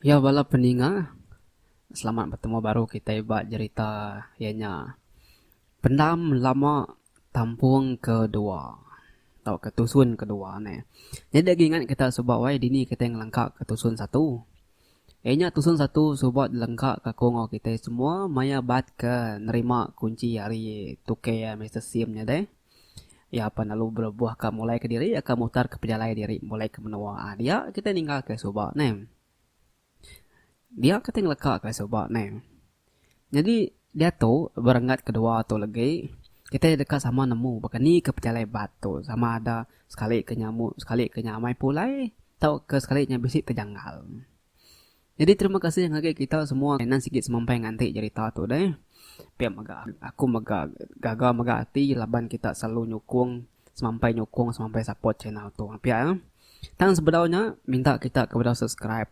Ya bala peninga, selamat bertemu baru kita buat cerita ianya pendam lama tampung kedua atau ketusun kedua ni. Jadi lagi ingat kita sebab wai dini kita yang lengkap ketusun satu. Ianya tusun satu sebab lengkap ke kongo kita semua maya bat ke nerima kunci hari tuke ya Mr. Sim-nya deh. Ya apa lalu berbuah ke mulai ke diri akan mutar ke pejalai diri mulai ke menua. Dia kita tinggal ke sebab ni. Dia kata yang lekak ke sebab ni. Jadi dia tu berengat kedua tu lagi kita dekat sama nemu bahkan ni ke pejalai batu sama ada sekali ke nyamuk sekali ke nyamai pulai tau ke sekali nya bisik terjanggal. Jadi terima kasih yang lagi kita semua nan sikit semampai nganti cerita tu deh. Pia maga aku maga gagal maga hati laban kita selalu nyukung semampai support channel tu. Pia Tang sebenarnya minta kita kepada subscribe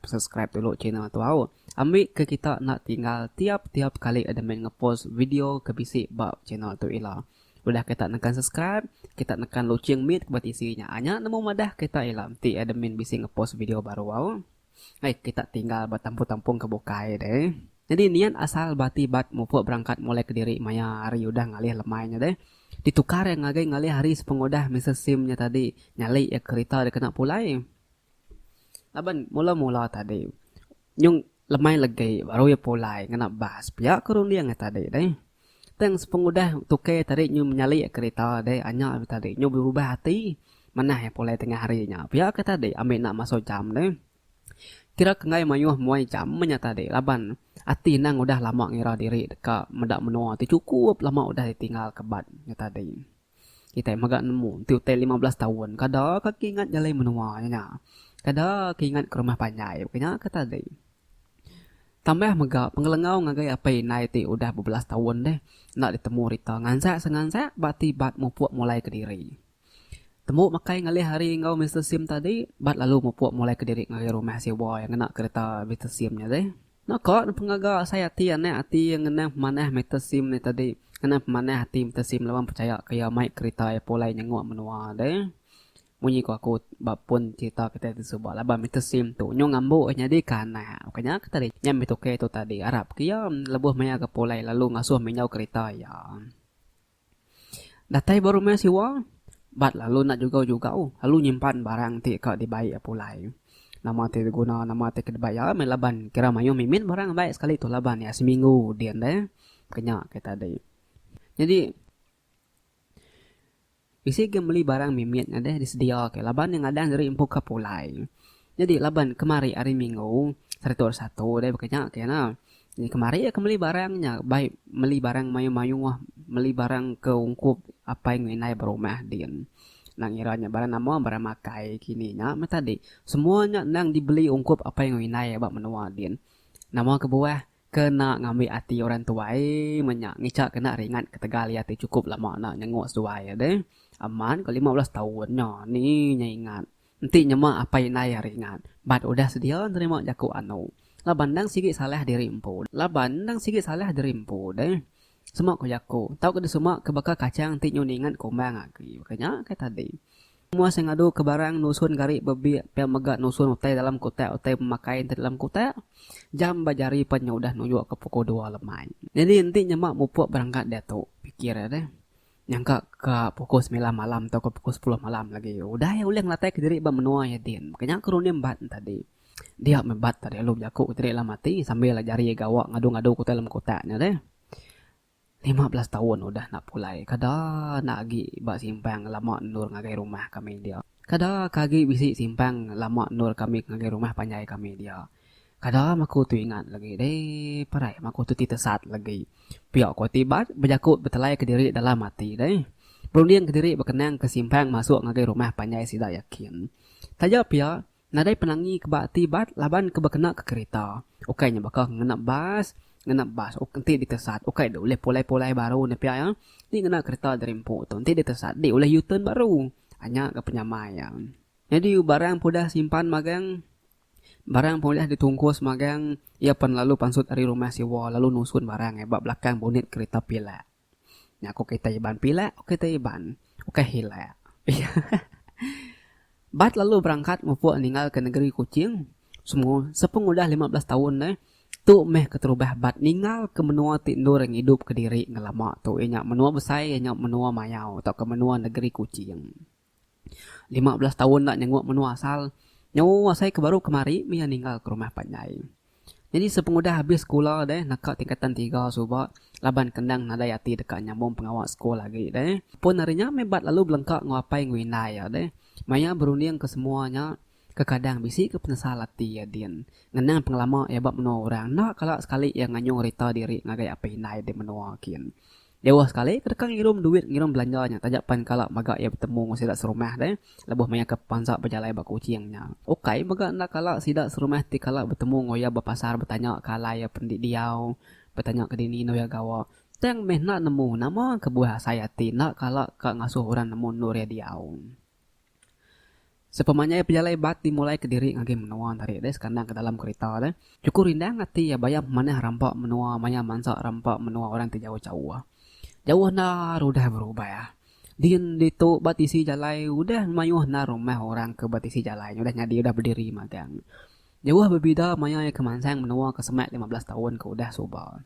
dulu channel tu awak. Ambil ke kita nak tinggal tiap-tiap kali ada main ngepost video ke bisik bab channel tu ialah. Udah kita nekan subscribe, kita nekan loceng mid ke batisinya. Hanya nemu madah kita ialah nanti ada main bisik ngepost video baru awak. Kita tinggal bertampung-tampung ke bukai deh. Jadi niat asal bati bat mupuk berangkat mulai ke diri maya hari udah ngalih lemainya deh. Ditukar yang ngagai ngalih hari sepengodah Mr. Sim-nya tadi nyali ya kereta dia kena pulai. Laban mula-mula tadi yung lemai lagi baru ya pulai ngena bas pihak kurun dia tadi deh. Teng sepengodah tuke tadi nyu menyali ya kereta deh anya tadi nyu berubah hati mana ya pulai tengah harinya. Pihak ke tadi ambil nak masuk jam deh. Kira kengai mayuh muai jam menyata deh laban ati nang udah lama ngira diri dekat medak menua ti cukup lama udah ditinggal kebat nyata deh. Kita magak nemu tiu teh 15 tahun kada kaki ingat jalai menua nya. Kada keingat ke rumah panjai kenya kata deh. Tambah megak pengelengau ngagai apa nai ti udah bebelas tahun deh nak ditemu rita ngansak bati bat mupuk mulai ke diri. Temu makai ngalih hari ngau Mr. Sim tadi, bat lalu mupuk mulai ke diri ngalih rumah si boy yang kena kereta Mr. Sim-nya deh. Nak kok pengaga saya hati yang kena manah Mr. Sim ni tadi. Kena manah hati Mr. Sim lawan percaya kaya mai kereta ya polai nyengok menua deh. Munyi ko aku bab pun cerita kita tu sebab laban Mr. Sim tu nyong ambo nya di kana. Makanya kata dia nyam itu ke tu tadi Arab kia lebuh maya ke polai lalu ngasuh menyau kereta ya. Datai baru maya si wang bat lalu nak juga lalu nyimpan barang ti ke di baik pulai nama ti guna nama ti ke baik ya melaban kira mayu mimin barang baik sekali tu laban ya seminggu dia deh kenya kita deh. Jadi isi ke beli barang mimin deh disedia ke laban yang ada dari empuk ke pulai. Jadi laban kemari hari minggu satu deh kenya kena. Jadi kemari ya kembali barangnya baik beli barang mayu-mayu beli barang ke ungkup apa yang inai berumah din. Nang iranya barang nama barang makai kini nya tadi semuanya nang dibeli ungkup apa yang inai bak menua din. Nama ke buah kena ngambil hati orang tua menyak ngicak kena ringan ketegal hati cukup lama nak nyengok suai deh. Aman ke 15 tahun nya ni nya ingat. Nanti nyema apa inai ringan. Bat udah sedia terima jaku anu. Laban nang sikit salah diri empu. Laban nang sikit salah diri empu deh. Semak ko jaku. Tahu ke semak ke bakal kacang ti nyuningan kumbang lagi. Makanya kata tadi. Semua sing adu ke barang nusun gari bebi pe megak nusun utai dalam kotak utai pemakai dalam kotak. Jam bajari pennya udah nuyuk ke pukul 2 lemai. Jadi nanti nyemak mupuk berangkat dia tu. Pikir deh. Nyangka ke pukul 9 malam atau ke pukul 10 malam lagi. Udah ya ulang latai ke diri ba menua ya din. Makanya kerunia mbat tadi. Dia membat tadi lu jaku tadi lah mati sambil lah jari gawak ngadu-ngadu ku dalam kotaknya deh. 15 tahun udah nak pulai. Kada nak agi bak simpang lama nur ngagai rumah kami dia. Kada kagi bisi simpang lama nur kami ngagai rumah panjai kami dia. Kada maku tu ingat lagi deh parai maku tu titesat lagi. Piak ko tibat berjakut bertelai ke diri dalam mati deh. Berunding ke diri berkenang ke simpang masuk ngagai rumah panjai sida yakin. Taja piak nadai penangi ke bakti bat laban ke berkena ke kereta. Okaynya bakal ngena bas nanti ditesat. Okay dah boleh polai baru ni pia ya. Ni ngena kereta dari empu tu nanti ditesat di oleh U-turn baru. Hanya ke penyamaian. Jadi barang pudah simpan magang barang boleh ditungkus magang ia pan lalu pansut dari rumah siwa lalu nusun barang bab belakang bonit kereta pila. Nya aku kita iban pila, kita iban. Okay hila. Bat lalu berangkat mupuk tinggal ke negeri Kucing Semua sepung udah 15 tahun tu meh keterubah bat ningal ke menua tindur yang hidup ke diri ngelama tu inya menua besai inya menua mayau atau ke menua negeri kucing. 15 tahun nak nyenguk menua asal. Nyawa saya ke baru kemari mia ninggal ke rumah Panjai. Jadi sepengudah habis sekolah nak tingkatan 3 subak laban kendang nada yati dekat nyambung pengawal sekolah lagi Pun harinya mebat lalu belengkak ngapai ngwinai Maya berunding ke semuanya ke kadang bisi ke penasal lati ya din. Ngenang pengalaman ya bab menua orang nak kalau sekali yang nganyung rita diri ngagai apa hinai di menua kian. Dewa sekali kedekang ngirum duit ngirum belanjanya tajak pan kalak magak ya bertemu sidak serumah lebuh maya ke pansak berjalai bak kucingnya. Okey magak nak kalak sidak serumah ti kalak bertemu ngoya berpasar bertanya kalai ya pendik diau bertanya ke dini no ya gawa. Teng meh nak nemu nama kebuah saya ti nak kalak kak ngasuh orang nemu nur ya diau. Sepemanya pejalai bat dimulai ke diri ngagi menua tarik sekandang ke dalam kereta Cukup rindang hati ya bayam mana rampak menua maya mansak rampak menua orang ti jauh-jauh. Jauh na udah berubah ya. Din ditu batisi jalai udah mayuh na rumah orang ke batisi jalai udah nyadi udah berdiri magang. Jauh berbeda maya kemansang menua ke semak 15 tahun ke udah soba.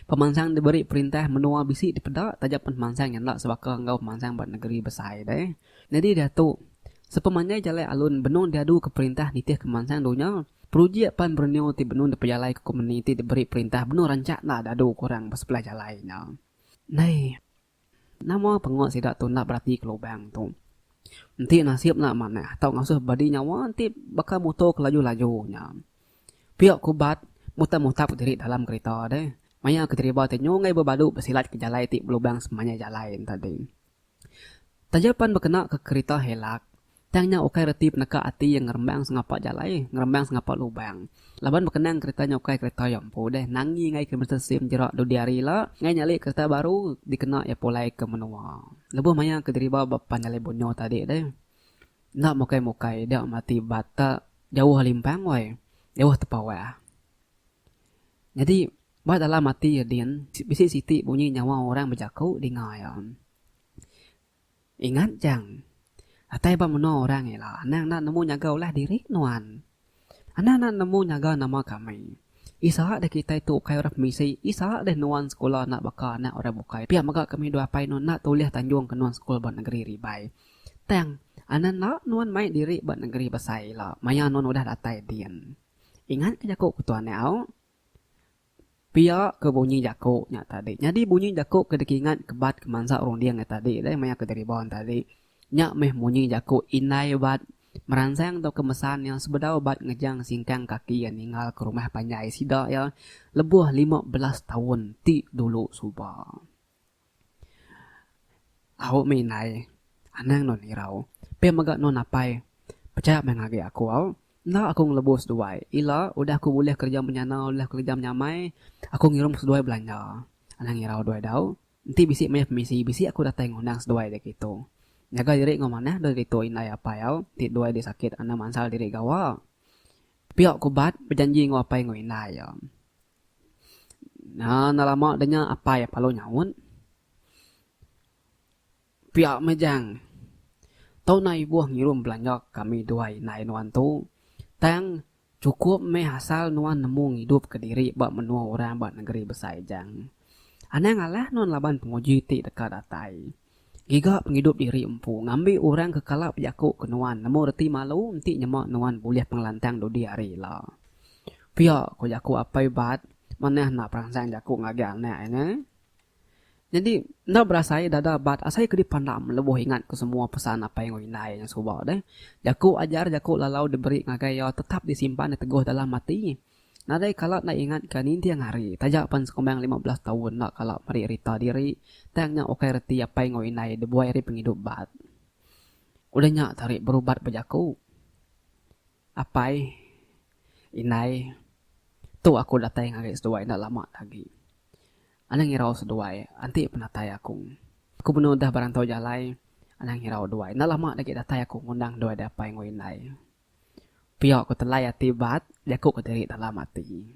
Pemansang diberi perintah menua bisi dipedak tajak pemansang yang nak sebaka engkau pemansang buat negeri besar Jadi datuk sepemanya jalai alun benung diadu ke perintah nitih kemansang dunia. Peruji pan bernyo ti benung dipejalai ke komuniti diberi perintah benung rancak nak dadu kurang bersebelah jalainya. Nay, nama pengot sidak tu nak berarti ke lubang tu. Nanti nasib nak mana, tau ngasuh badi nyawa, nanti bakal motor ke laju-lajunya. Pihak kubat, mutab-mutab diri dalam kereta Maya keterima tenyo ngai berbadu bersilat ke jalai ti lubang semuanya jalain tadi. Tajapan berkena ke kereta helak. Tangnya okai reti peneka ati yang ngerembang sengapak jalai, ngerembang sengapak lubang. Laban berkenang keretanya okai kereta yang po nangi ngai kilometer sim jerak do diari la, ngai nyali kereta baru dikena ya polai ke menua. Lebuh maya ke diriba bapan nyali bonyo tadi Nak mokai-mokai dia mati bata jauh limpang wai, jauh tepawah. Jadi bat dalam mati ya din, bisi siti bunyi nyawa orang berjakau di ngayan. Ingat jang. Atai ba menua orang lah. Anang nak nemu nyaga ulah diri nuan. Anang nak nemu nyaga nama kami. Isa dah kita itu kai orang misi. Isa dah nuan sekolah nak baka nak orang bukai. Pihak maga kami dua pai nun nak tulis tanjung ke nuan sekolah buat negeri ribai. Tang, anang nak nuan main diri buat negeri besai lah. Maya nuan udah datai dian. Ingat ke jakuk ketuan au? Pihak ke bunyi jakuk nya tadi. Jadi bunyi jakuk ke dekingat kebat kemansa orang dia tadi. Maya ke dari bawah tadi. Nyak meh munyi jaku inai bat merangsang atau kemesan yang sebedau bat ngejang singkang kaki yang ninggal ke rumah Panjai sidak ya lebuh 15 tahun ti dulu suba. Aku minai anang non irau pe magak non apai percaya mengagi aku au nak aku ngelebuh seduai ila udah aku boleh kerja menyana udah kerja menyamai aku ngirum seduai belanja anang irau duai dau nanti bisi meh misi bisi aku datang ngundang seduai dek itu. Jaga diri ngomana dari itu inai apa yau ti dua di sakit anda mansal diri gawa pihak kubat berjanji ngapai ngoinai ya nah lama adanya apa ya palo nyawun pihak mejang tau nai buah ngirum belanja kami dua inai nuan tu tang cukup me asal nuan nemu hidup ke diri bak menua orang bak negeri besar jang anang alah non laban penguji ti dekat datai Giga penghidup diri empu ngambil orang ke kalap jakuk ke nuan nemu reti malu nanti nyemak nuan boleh pengelantang do diari lah. Pihak ko jakuk apa bat mana nak perangsang jakuk ngagak anak Jadi nak berasai dada bat asai ke dipandam lebuh ingat ke semua pesan apa yang inai yang subak Jakuk ajar jakuk lalau diberi ngagai ya tetap disimpan teguh dalam mati. Nadai kalak nak ingat kan ini tiang hari. Tajak pan sekombang 15 tahun nak kalak mari rita diri. Tangnya okai reti apa yang inai dibuai ri penghidup bat. Udahnya tarik berubat berjaku. Apai inai. Tu aku datang hari seduai nak lama lagi. Anang ngirau seduai. Anti penatai aku. Aku benar dah barantau jalai. Anang ngirau duai. Nak lama lagi datang aku ngundang duai apa yang inai. Pihak ko telai ati bat, jakuk ke diri dalam hati.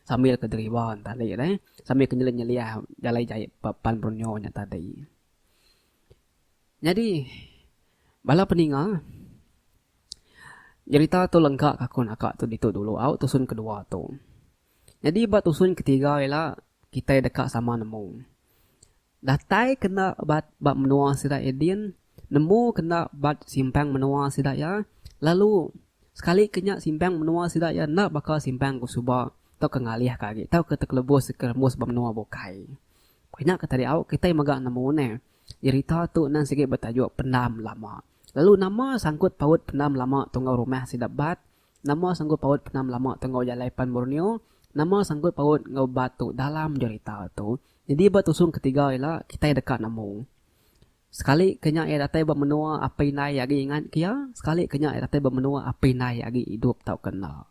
Sambil ke diri bon tadi sambil ke nyeli-nyeli jalai jahit papan brunyonya tadi. Jadi bala peninga Cerita tu lengkap aku nakak tu itu dulu. Awak tusun kedua tu. Jadi buat tusun ketiga ialah kita dekat sama nemu. Datai kena bat menua sidak edin. Nemu kena bat simpang menua sidak ya. Lalu sekali kenyak simpang menua sidak ya nak bakal simpang ku subak. Tau ke ngalih kaki. Tau ke terkelebus kerembus menua bokai. Kenyak kata dia awak kita magak nemu ne. Cerita tu nan sikit bertajuk Pendam Lama. Lalu nama sangkut paut Pendam Lama tunggu rumah sidak bat. Nama sangkut paut Pendam Lama tunggu Jalaipan Borneo. Nama sangkut paut ngau batu dalam cerita tu. Jadi bertusung ketiga ialah kita dekat nemu. Sekali kenyak ia datai bermenua apa inai lagi ingat kia. Sekali kenyak ia datai bermenua apa inai lagi hidup tau kena.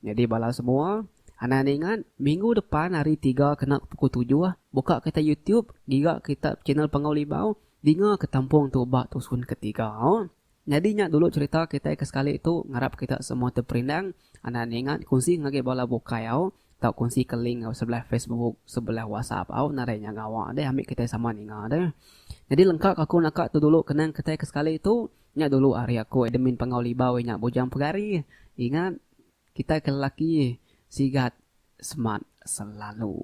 Jadi bala semua. Anak ingat minggu depan hari 3 kena pukul 7 lah. Buka kita YouTube. Giga kita channel Pengau Libau. Dengar ke tampung tu bak tusun ketiga. Jadi ingat dulu cerita kita ke sekali itu. Ngarap kita semua terperindang. Anak ingat kongsi ngagi bala bukai au. Tau kongsi ke link sebelah Facebook, sebelah WhatsApp au. Narainya ngawak deh. Ambil kita sama ninga deh. Jadi lengkap aku nakak tu dulu. Kenang kita ke sekali itu. Ingat dulu hari aku admin Pengau Libau. Ingat bujang pegari. Ingat kita ke lelaki. Sigat smart selalu.